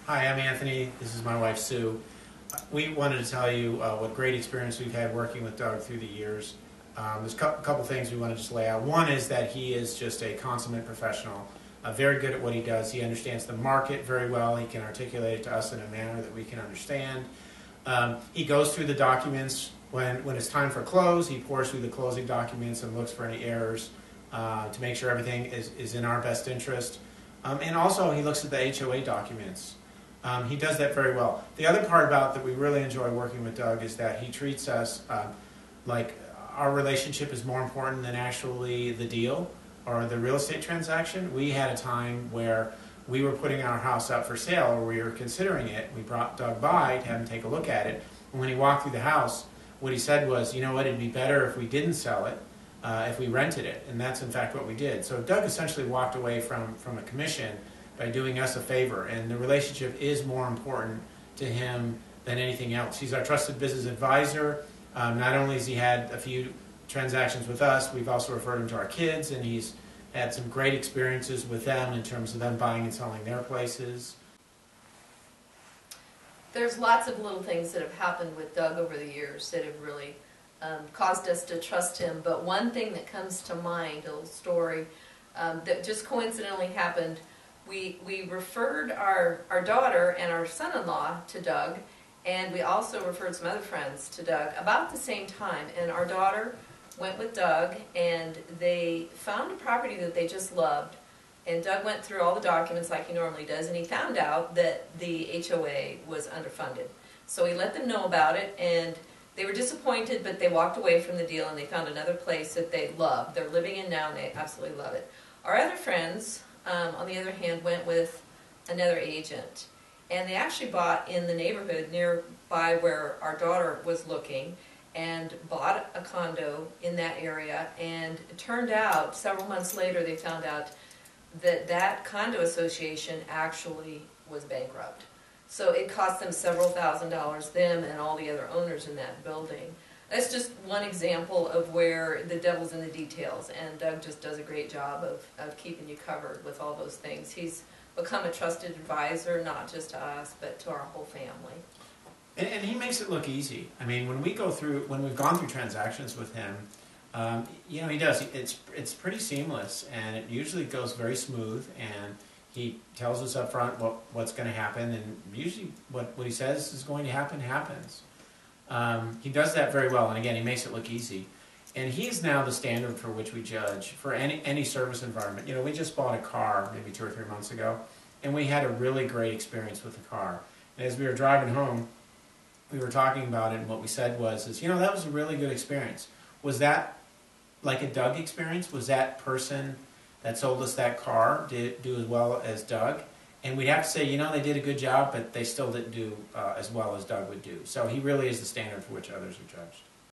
Hi, I'm Anthony. This is my wife, Sue. We wanted to tell you what great experience we've had working with Doug through the years. There's a couple things we want to just lay out. One is that he is just a consummate professional, very good at what he does. He understands the market very well. He can articulate it to us in a manner that we can understand. He goes through the documents. When it's time for close, he pours through the closing documents and looks for any errors to make sure everything is in our best interest. And also, he looks at the HOA documents. He does that very well. The other part about that we really enjoy working with Doug is that he treats us like our relationship is more important than actually the deal or the real estate transaction. We had a time where we were putting our house up for sale, or we were considering it. We brought Doug by to have him take a look at it. And when he walked through the house, what he said was, you know what, it'd be better if we didn't sell it, if we rented it. And that's in fact what we did. So Doug essentially walked away from a commission by doing us a favor, and the relationship is more important to him than anything else. He's our trusted business advisor. Not only has he had a few transactions with us, we've also referred him to our kids, and he's had some great experiences with them in terms of them buying and selling their places. There's lots of little things that have happened with Doug over the years that have really caused us to trust him, but one thing that comes to mind, a little story that just coincidentally happened. We referred our daughter and our son-in-law to Doug, and we also referred some other friends to Doug about the same time. And our daughter went with Doug, and they found a property that they just loved. And Doug went through all the documents like he normally does, and he found out that the HOA was underfunded. So he let them know about it, and they were disappointed, but they walked away from the deal, and they found another place that they loved. They're living in now, and they absolutely love it. Our other friends, on the other hand, went with another agent, and they actually bought in the neighborhood nearby where our daughter was looking, and bought a condo in that area. And it turned out several months later they found out that that condo association actually was bankrupt. So it cost them several $1,000s, them and all the other owners in that building. That's just one example of where the devil's in the details, and Doug just does a great job of keeping you covered with all those things. He's become a trusted advisor, not just to us, but to our whole family. And he makes it look easy. I mean, when we've gone through transactions with him, you know, he does. It's pretty seamless, and it usually goes very smooth. And he tells us up front what's going to happen, and usually what he says is going to happen happens. He does that very well, and again, he makes it look easy. And he's now the standard for which we judge for any service environment. You know, we just bought a car maybe 2 or 3 months ago, and we had a really great experience with the car. And as we were driving home, we were talking about it, and what we said was, you know, that was a really good experience. Was that like a Doug experience? Was that person that sold us that car did do as well as Doug? And we'd have to say, you know, they did a good job, but they still didn't do as well as Doug would do. So he really is the standard for which others are judged.